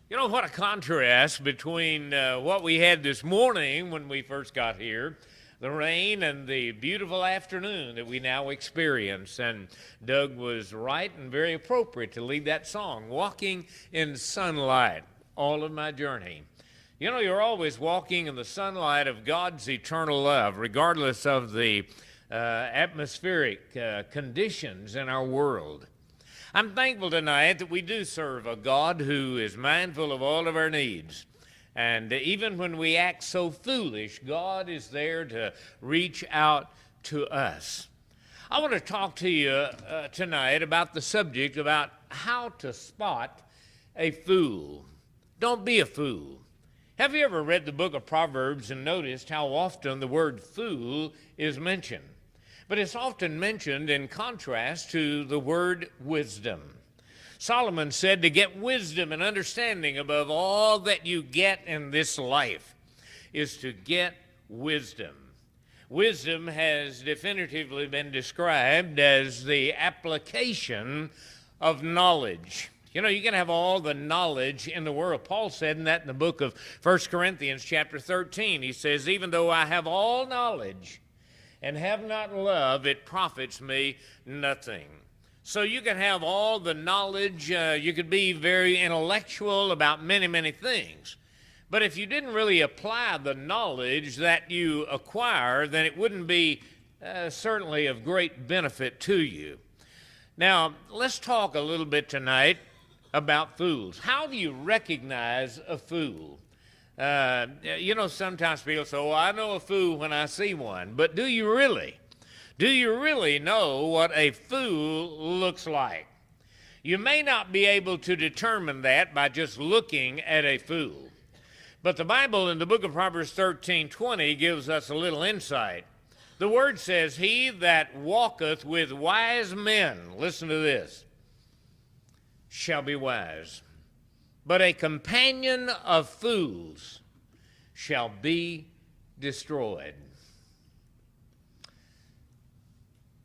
You know, what a contrast between what we had this morning when we first got here, the rain, and the beautiful afternoon that we now experience. And Doug was right and very appropriate to lead that song, Walking in Sunlight, All of My Journey. You know, you're always walking in the sunlight of God's eternal love, regardless of the atmospheric conditions in our world. I'm thankful tonight that we do serve a God who is mindful of all of our needs. And even when we act so foolish, God is there to reach out to us. I want to talk to you tonight about the subject about how to spot a fool. Don't be a fool. Have you ever read the book of Proverbs and noticed how often the word fool is mentioned? But it's often mentioned in contrast to the word wisdom. Solomon said to get wisdom and understanding above all that you get in this life is to get wisdom. Wisdom has definitively been described as the application of knowledge. You know, you can have all the knowledge in the world. Paul said in the book of 1 Corinthians chapter 13. He says, even though I have all knowledge and have not love, it profits me nothing. So you can have all the knowledge, you could be very intellectual about many, many things. But if you didn't really apply the knowledge that you acquire, then it wouldn't be certainly of great benefit to you. Now, let's talk a little bit tonight about fools. How do you recognize a fool? You know, sometimes people say, oh, I know a fool when I see one. But do you really? Do you really know what a fool looks like? You may not be able to determine that by just looking at a fool. But the Bible in the book of Proverbs 13:20 gives us a little insight. The word says, he that walketh with wise men, listen to this, shall be wise. But a companion of fools shall be destroyed.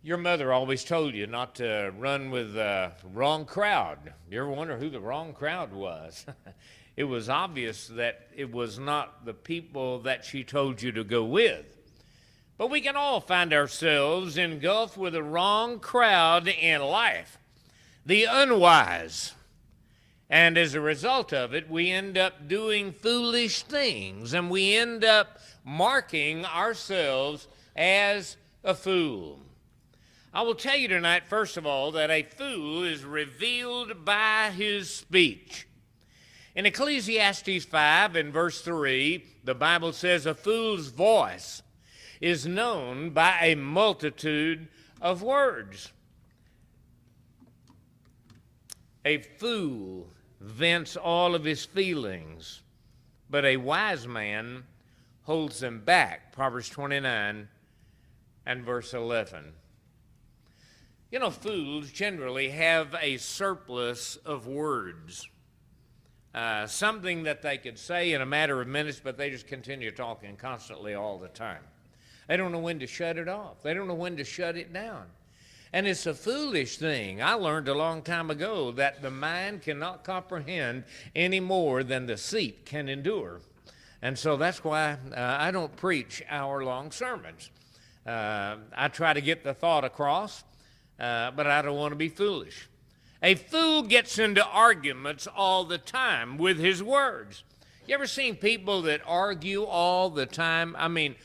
Your mother always told you not to run with the wrong crowd. You ever wonder who the wrong crowd was? It was obvious that it was not the people that she told you to go with. But we can all find ourselves engulfed with the wrong crowd in life, the unwise. And as a result of it, we end up doing foolish things, and we end up marking ourselves as a fool. I will tell you tonight, first of all, that a fool is revealed by his speech. In Ecclesiastes 5 and verse 3, the Bible says, a fool's voice is known by a multitude of words. A fool vents all of his feelings, but a wise man holds them back. Proverbs 29 and verse 11. You know, fools generally have a surplus of words, something that they could say in a matter of minutes, but they just continue talking constantly all the time. They don't know when to shut it off. They don't know when to shut it down. And it's a foolish thing. I learned a long time ago that the mind cannot comprehend any more than the seat can endure. And so that's why I don't preach hour-long sermons. I try to get the thought across, but I don't want to be foolish. A fool gets into arguments all the time with his words. You ever seen people that argue all the time? I mean,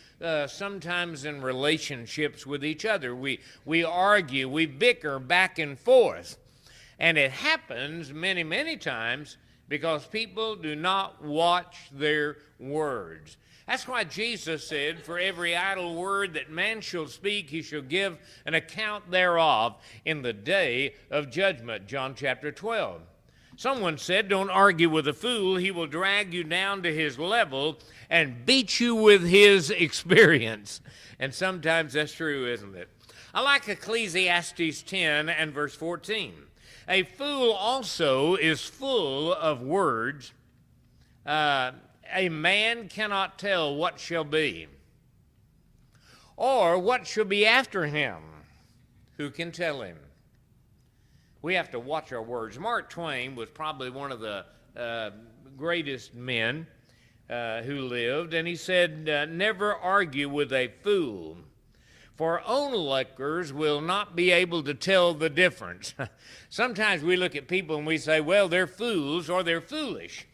sometimes in relationships with each other, we argue, we bicker back and forth. And it happens many, many times because people do not watch their words. That's why Jesus said, for every idle word that man shall speak, he shall give an account thereof in the day of judgment, John chapter 12. Someone said, don't argue with a fool. He will drag you down to his level and beat you with his experience. And sometimes that's true, isn't it? I like Ecclesiastes 10 and verse 14. A fool also is full of words. A man cannot tell what shall be, or what shall be after him. Who can tell him? We have to watch our words. Mark Twain was probably one of the greatest men who lived, and he said, never argue with a fool, for onlookers will not be able to tell the difference. Sometimes we look at people and we say, well, they're fools or they're foolish.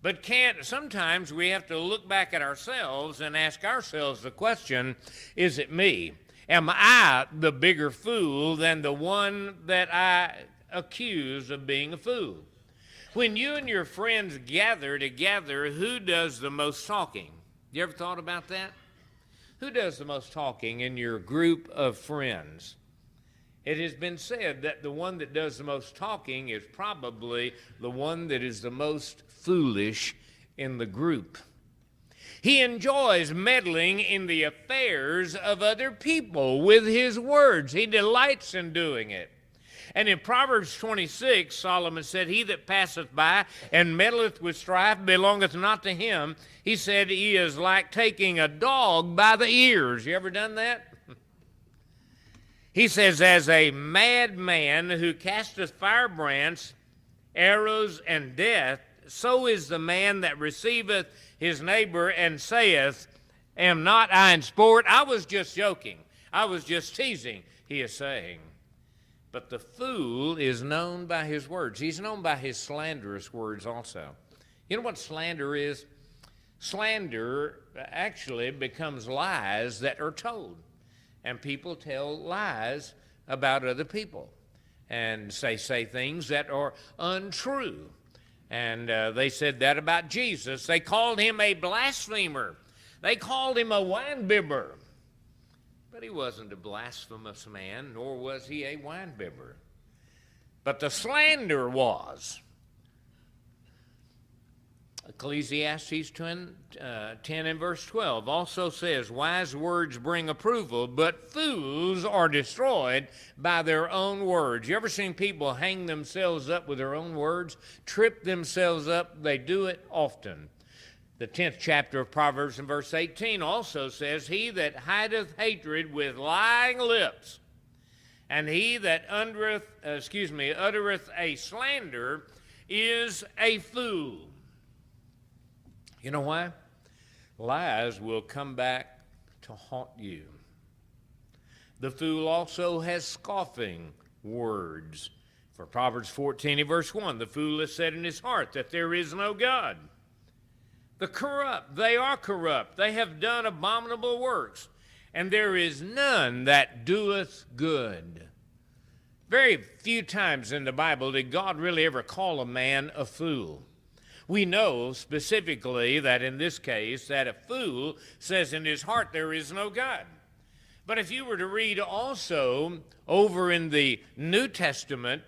But sometimes we have to look back at ourselves and ask ourselves the question, is it me? Am I the bigger fool than the one that I accuse of being a fool? When you and your friends gather together, who does the most talking? You ever thought about that? Who does the most talking in your group of friends? It has been said that the one that does the most talking is probably the one that is the most foolish in the group. He enjoys meddling in the affairs of other people with his words. He delights in doing it. And in Proverbs 26, Solomon said, he that passeth by and meddleth with strife belongeth not to him. He said he is like taking a dog by the ears. You ever done that? He says, as a madman who casteth firebrands, arrows, and death, so is the man that receiveth his neighbor and saith, am not I in sport? I was just joking. I was just teasing, he is saying. But the fool is known by his words. He's known by his slanderous words also. You know what slander is? Slander actually becomes lies that are told. And people tell lies about other people and say things that are untrue. And they said that about Jesus. They called him a blasphemer. They called him a winebibber. But he wasn't a blasphemous man, nor was he a winebibber. But the slander was. Ecclesiastes 10 and verse 12 also says, wise words bring approval, but fools are destroyed by their own words. You ever seen people hang themselves up with their own words, trip themselves up? They do it often. The 10th chapter of Proverbs in verse 18 also says, he that hideth hatred with lying lips, and he that uttereth a slander is a fool. You know why? Lies will come back to haunt you. The fool also has scoffing words. For Proverbs 14 and verse 1, the fool has said in his heart that there is no God. The corrupt, they are corrupt. They have done abominable works, and there is none that doeth good. Very few times in the Bible did God really ever call a man a fool. We know specifically that in this case that a fool says in his heart there is no God. But if you were to read also over in the New Testament,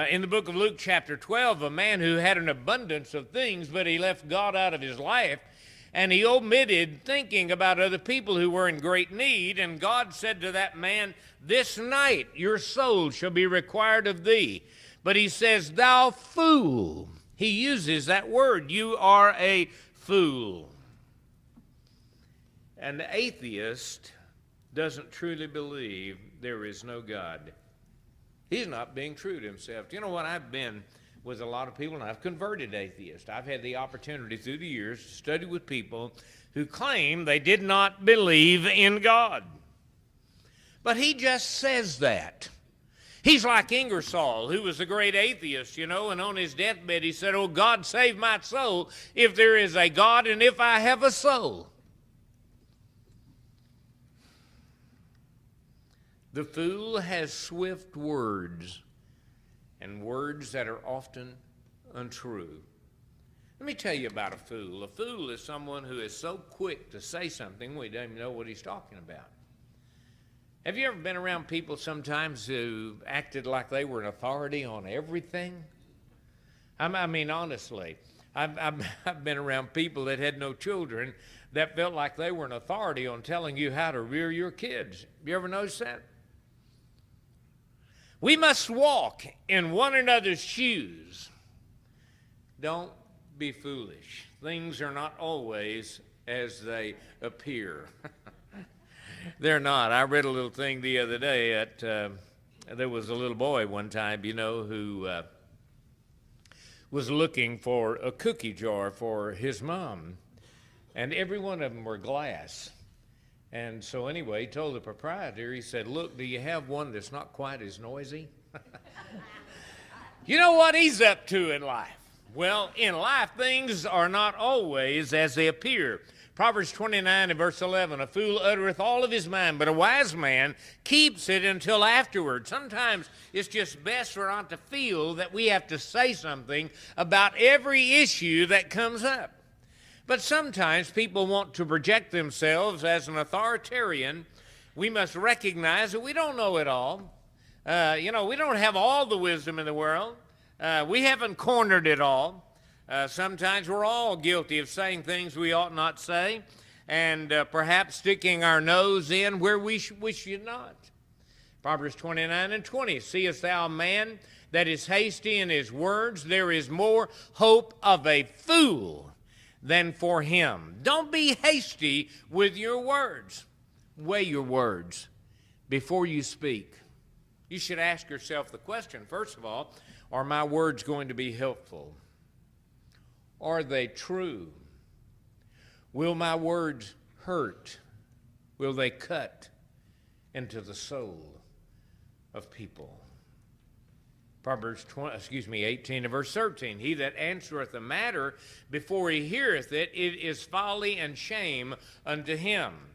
in the book of Luke chapter 12, a man who had an abundance of things, but he left God out of his life, and he omitted thinking about other people who were in great need, and God said to that man, this night your soul shall be required of thee. But he says, thou fool. He uses that word, you are a fool. An atheist doesn't truly believe there is no God. He's not being true to himself. You know what? I've been with a lot of people, and I've converted atheists. I've had the opportunity through the years to study with people who claim they did not believe in God. But he just says that. He's like Ingersoll, who was a great atheist, and on his deathbed he said, oh, God, save my soul if there is a God and if I have a soul. The fool has swift words, and words that are often untrue. Let me tell you about a fool. A fool is someone who is so quick to say something we don't even know what he's talking about. Have you ever been around people sometimes who acted like they were an authority on everything? I mean, honestly, I've been around people that had no children that felt like they were an authority on telling you how to rear your kids. You ever notice that? We must walk in one another's shoes. Don't be foolish. Things are not always as they appear. They're not. I read a little thing the other day there was a little boy one time, who was looking for a cookie jar for his mom, and every one of them were glass. And so anyway, he told the proprietor, he said, "Look, do you have one that's not quite as noisy?" You know what he's up to in life? Well, in life, things are not always as they appear. Proverbs 29 and verse 11, "A fool uttereth all of his mind, but a wise man keeps it until afterward." Sometimes it's just best for us to feel that we have to say something about every issue that comes up. But sometimes people want to project themselves as an authoritarian. We must recognize that we don't know it all. We don't have all the wisdom in the world. We haven't cornered it all. Sometimes we're all guilty of saying things we ought not say, and perhaps sticking our nose in where we should not. Proverbs 29 and 20, "Seest thou a man that is hasty in his words? There is more hope of a fool than for him." Don't be hasty with your words. Weigh your words before you speak. You should ask yourself the question, first of all, are my words going to be helpful? Are they true? Will my words hurt? Will they cut into the soul of people? Proverbs 18 and verse 13, "He that answereth a matter before he heareth it, it is folly and shame unto him."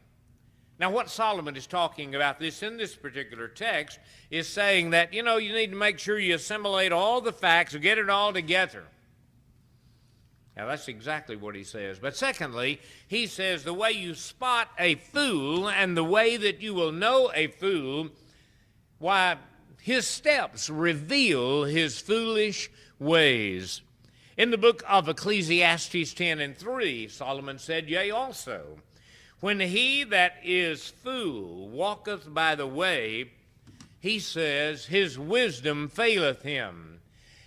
Now, what Solomon is talking about in this particular text is saying that, you need to make sure you assimilate all the facts and get it all together. Now, that's exactly what he says. But secondly, he says the way you spot a fool and the way that you will know a fool, why, his steps reveal his foolish ways. In the book of Ecclesiastes 10 and 3, Solomon said, "Yea, also, when he that is fool walketh by the way, he says, his wisdom faileth him.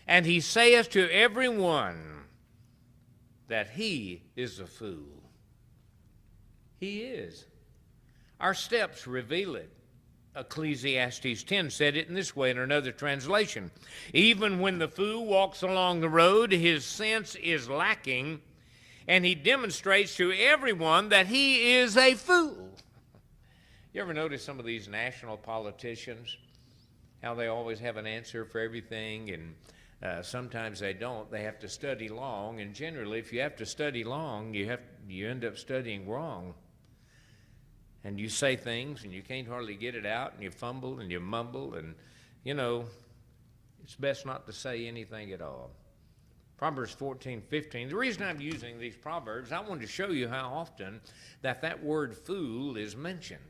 And he saith to every one that he is a fool." He is. Our steps reveal it. Ecclesiastes 10 said it in this way in another translation. "Even when the fool walks along the road, his sense is lacking, and he demonstrates to everyone that he is a fool." You ever notice some of these national politicians, how they always have an answer for everything, and sometimes they don't. They have to study long, and generally, if you have to study long, you end up studying wrong. And you say things, and you can't hardly get it out, and you fumble, and you mumble, and, it's best not to say anything at all. Proverbs 14:15. The reason I'm using these Proverbs, I wanted to show you how often that word fool is mentioned.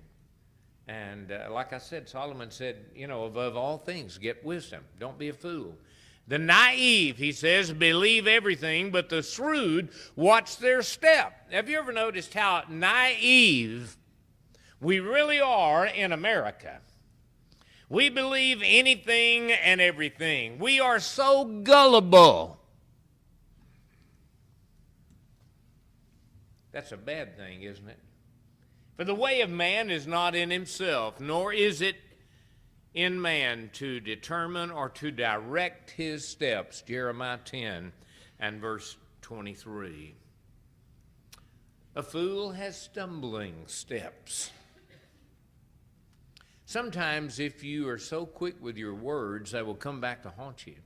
And like I said, Solomon said, above all things, get wisdom. Don't be a fool. "The naive," he says, "believe everything, but the shrewd watch their step." Have you ever noticed how naive we really are in America? We believe anything and everything. We are so gullible. That's a bad thing, isn't it? "For the way of man is not in himself, nor is it in man to determine or to direct his steps." Jeremiah 10 and verse 23. A fool has stumbling steps. Sometimes if you are so quick with your words, they will come back to haunt you.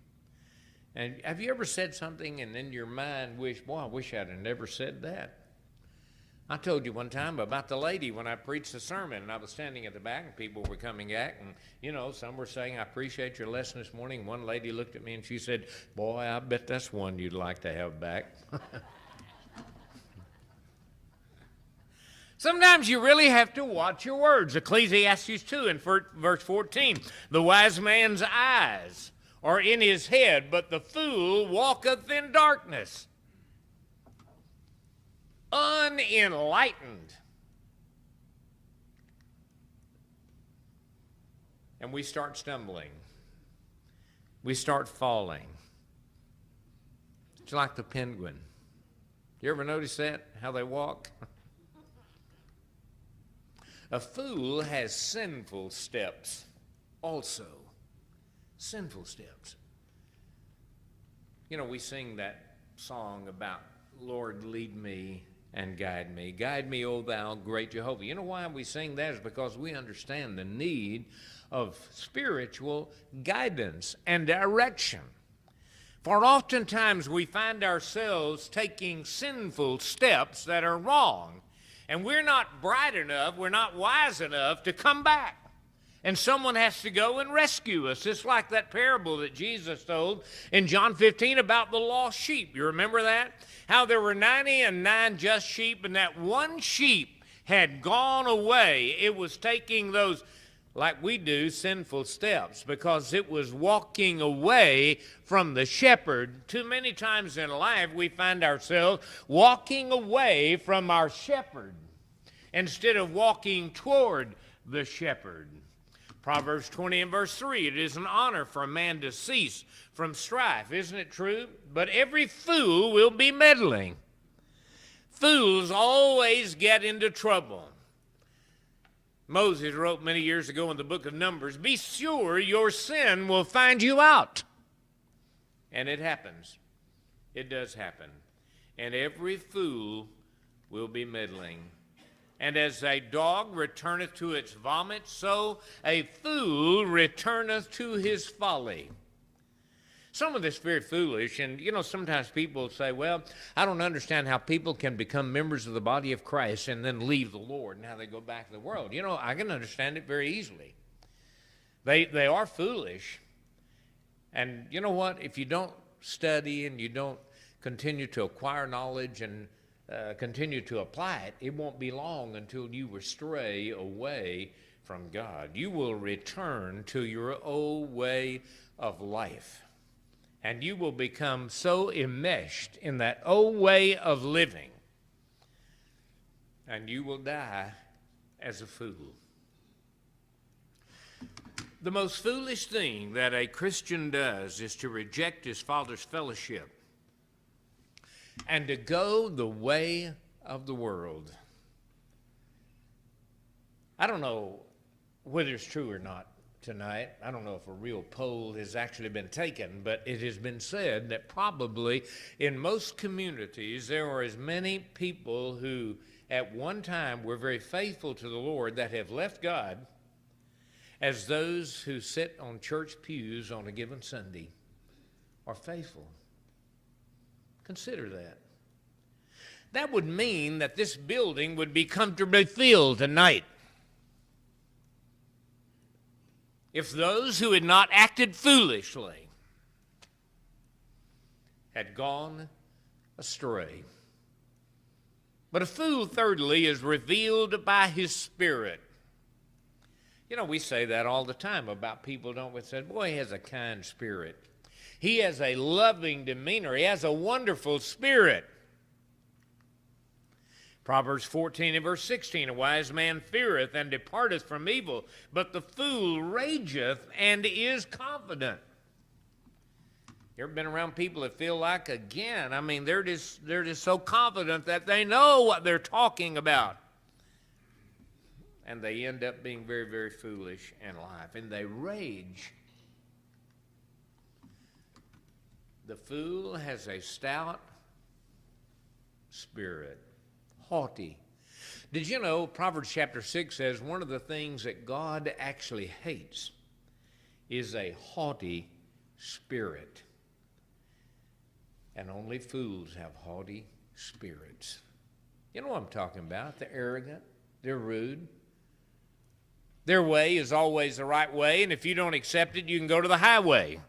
And have you ever said something and in your mind I wish I'd have never said that? I told you one time about the lady when I preached the sermon, and I was standing at the back, and people were coming back, and, some were saying, "I appreciate your lesson this morning." One lady looked at me, and she said, "Boy, I bet that's one you'd like to have back." Sometimes you really have to watch your words. Ecclesiastes 2 and verse 14, "The wise man's eyes are in his head, but the fool walketh in darkness." Unenlightened. And we start stumbling. We start falling. It's like the penguin. You ever notice that, how they walk? A fool has sinful steps also. Sinful steps. You know, we sing that song about, Lord, lead me and guide me. Guide me, O thou great Jehovah. You know why we sing that is because we understand the need of spiritual guidance and direction. For oftentimes we find ourselves taking sinful steps that are wrong, and we're not bright enough, we're not wise enough to come back. And someone has to go and rescue us. It's like that parable that Jesus told in John 15 about the lost sheep. You remember that? How there were 99 just sheep, and that one sheep had gone away. It was taking those, like we do, sinful steps, because it was walking away from the shepherd. Too many times in life we find ourselves walking away from our shepherd instead of walking toward the shepherd. Proverbs 20 and verse 3, it is an honor for a man to cease from strife. Isn't it true? But every fool will be meddling. Fools always get into trouble. Moses wrote many years ago in the book of Numbers, be sure your sin will find you out. And it happens. It does happen. And every fool will be meddling. And as a dog returneth to its vomit, so a fool returneth to his folly. Some of this is very foolish, and you know, sometimes people say, well, I don't understand how people can become members of the body of Christ and then leave the Lord and how they go back to the world. You know, I can understand it very easily. They are foolish. And you know what? If you don't study and you don't continue to acquire knowledge and continue to apply it, it won't be long until you will stray away from God. You will return to your old way of life. And you will become so enmeshed in that old way of living, and you will die as a fool. The most foolish thing that a Christian does is to reject his Father's fellowship and to go the way of the world. I don't know whether it's true or not tonight. I don't know if a real poll has actually been taken, but it has been said that probably in most communities there are as many people who at one time were very faithful to the Lord that have left God as those who sit on church pews on a given Sunday are faithful. Consider that. That would mean that this building would be comfortably filled tonight if those who had not acted foolishly had gone astray. But a fool, thirdly, is revealed by his spirit. You know, we say that all the time about people, don't we? Say, boy, he has a kind spirit. He has a loving demeanor. He has a wonderful spirit. Proverbs 14 and verse 16, a wise man feareth and departeth from evil, but the fool rageth and is confident. You ever been around people that feel like, again, I mean, they're just so confident that they know what they're talking about. And they end up being very, very foolish in life, and they rage. The fool has a stout spirit. Haughty. Did you know Proverbs chapter 6 says one of the things that God actually hates is a haughty spirit. And only fools have haughty spirits. You know what I'm talking about. They're arrogant. They're rude. Their way is always the right way, and if you don't accept it, you can go to the highway.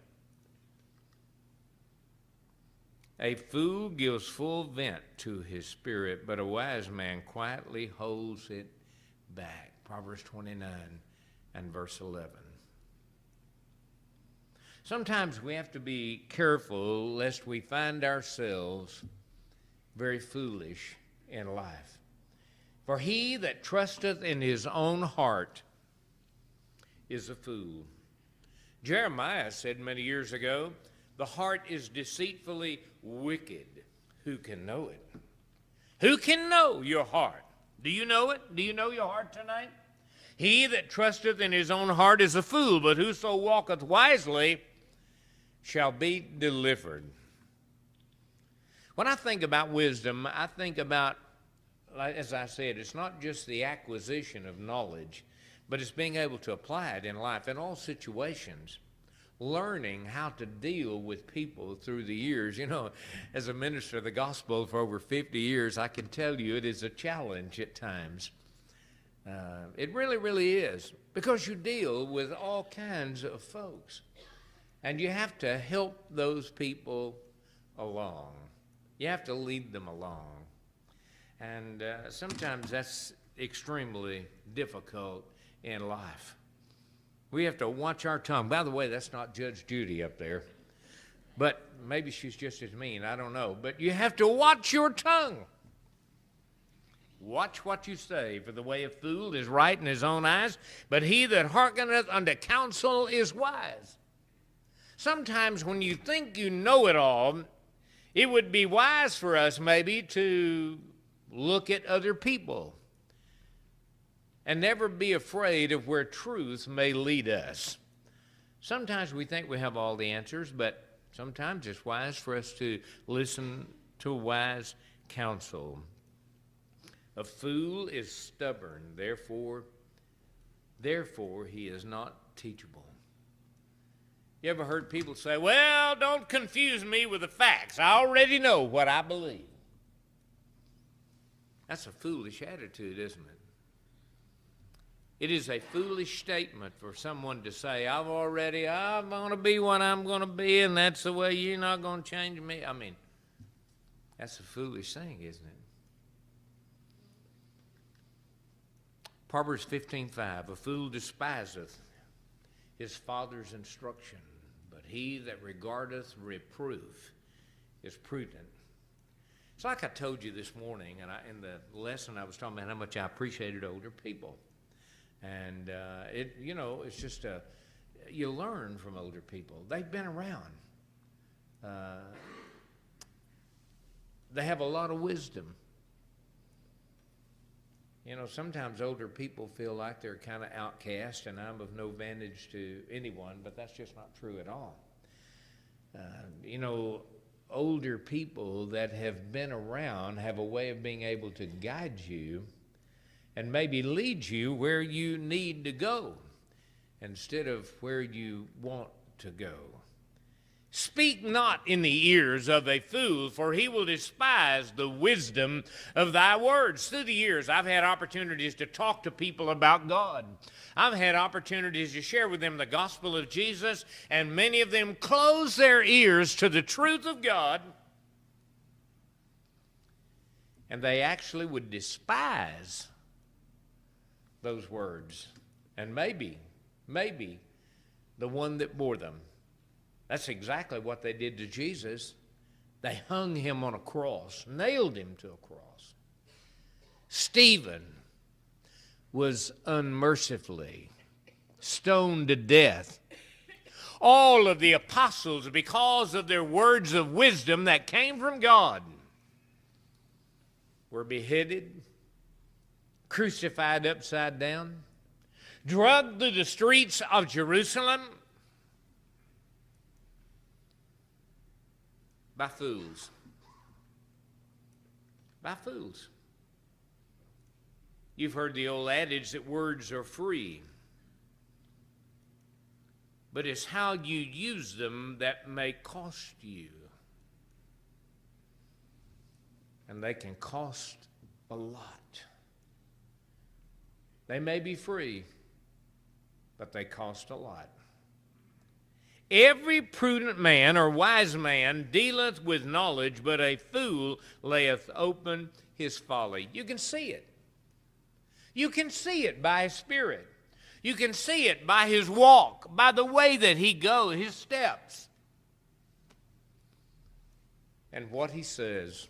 A fool gives full vent to his spirit, but a wise man quietly holds it back. Proverbs 29 and verse 11. Sometimes we have to be careful lest we find ourselves very foolish in life. For he that trusteth in his own heart is a fool. Jeremiah said many years ago, the heart is deceitfully wicked. Who can know it? Who can know your heart? Do you know it? Do you know your heart tonight? He that trusteth in his own heart is a fool, but whoso walketh wisely shall be delivered. When I think about wisdom, I think about, as I said, it's not just the acquisition of knowledge, but it's being able to apply it in life, in all situations. Learning how to deal with people through the years. You know, as a minister of the gospel for over 50 years, I can tell you it is a challenge at times. It really, really is, because you deal with all kinds of folks, and you have to help those people along. You have to lead them along, and sometimes that's extremely difficult in life. We have to watch our tongue. By the way, that's not Judge Judy up there, but maybe she's just as mean, I don't know. But you have to watch your tongue. Watch what you say, for the way of fool is right in his own eyes, but he that hearkeneth unto counsel is wise. Sometimes when you think you know it all, it would be wise for us maybe to look at other people and never be afraid of where truth may lead us. Sometimes we think we have all the answers, but sometimes it's wise for us to listen to wise counsel. A fool is stubborn, therefore he is not teachable. You ever heard people say, well, don't confuse me with the facts. I already know what I believe. That's a foolish attitude, isn't it? It is a foolish statement for someone to say, I'm going to be what I'm going to be, and that's the way you're not going to change me. I mean, that's a foolish thing, isn't it? Proverbs 15:5, a fool despiseth his father's instruction, but he that regardeth reproof is prudent. It's like I told you this morning, and in the lesson I was talking about how much I appreciated older people. And it's just you learn from older people. They've been around. They have a lot of wisdom. You know, sometimes older people feel like they're kind of outcast and I'm of no advantage to anyone, but that's just not true at all. Older people that have been around have a way of being able to guide you and maybe lead you where you need to go instead of where you want to go. Speak not in the ears of a fool, for he will despise the wisdom of thy words. Through the years, I've had opportunities to talk to people about God. I've had opportunities to share with them the gospel of Jesus, and many of them close their ears to the truth of God, and they actually would despise those words, and maybe the one that bore them. That's exactly what they did to Jesus. They hung him on a cross, nailed him to a cross. Stephen was unmercifully stoned to death. All of the apostles, because of their words of wisdom that came from God, were beheaded, crucified upside down, dragged through the streets of Jerusalem by fools. By fools. You've heard the old adage that words are free, but it's how you use them that may cost you. And they can cost a lot. They may be free, but they cost a lot. Every prudent man or wise man dealeth with knowledge, but a fool layeth open his folly. You can see it. You can see it by his spirit. You can see it by his walk, by the way that he goes, his steps, and what he says.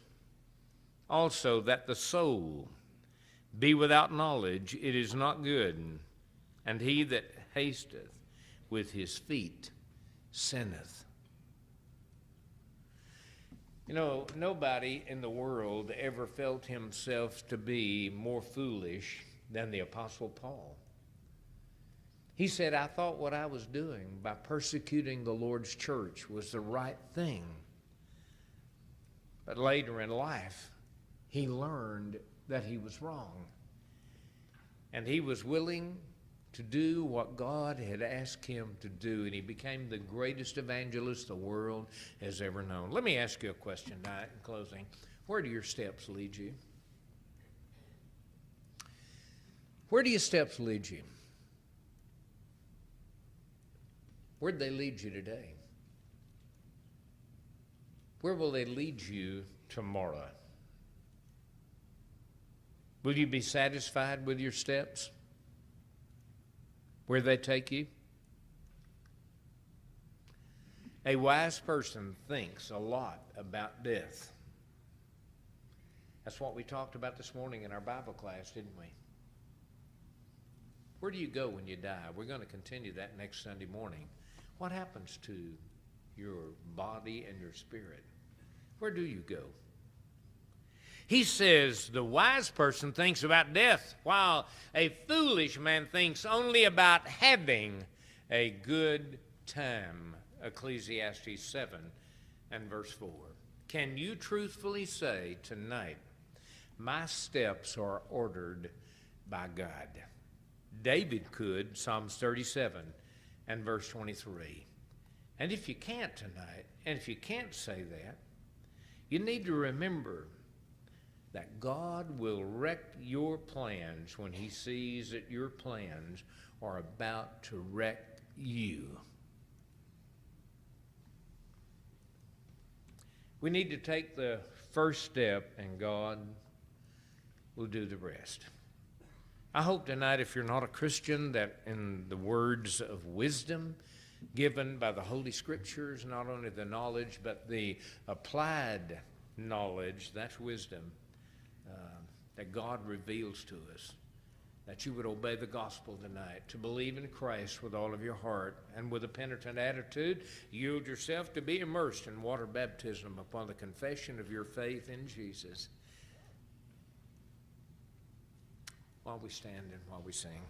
Also, that the soul be without knowledge, it is not good. And he that hasteth with his feet sinneth. You know, nobody in the world ever felt himself to be more foolish than the Apostle Paul. He said, I thought what I was doing by persecuting the Lord's church was the right thing. But later in life, he learned that he was wrong. And he was willing to do what God had asked him to do, and he became the greatest evangelist the world has ever known. Let me ask you a question tonight in closing. Where do your steps lead you? Where do your steps lead you? Where'd they lead you today? Where will they lead you tomorrow? Will you be satisfied with your steps? Where they take you? A wise person thinks a lot about death. That's what we talked about this morning in our Bible class, didn't we? Where do you go when you die? We're going to continue that next Sunday morning. What happens to your body and your spirit? Where do you go? He says the wise person thinks about death, while a foolish man thinks only about having a good time. Ecclesiastes 7 and verse 4. Can you truthfully say tonight, my steps are ordered by God? David could, Psalms 37 and verse 23. And if you can't tonight, and if you can't say that, you need to remember that God will wreck your plans when he sees that your plans are about to wreck you. We need to take the first step, and God will do the rest. I hope tonight, if you're not a Christian, that in the words of wisdom given by the Holy Scriptures, not only the knowledge, but the applied knowledge, that's wisdom, that God reveals to us, that you would obey the gospel tonight, to believe in Christ with all of your heart, and with a penitent attitude, yield yourself to be immersed in water baptism upon the confession of your faith in Jesus. While we stand and while we sing.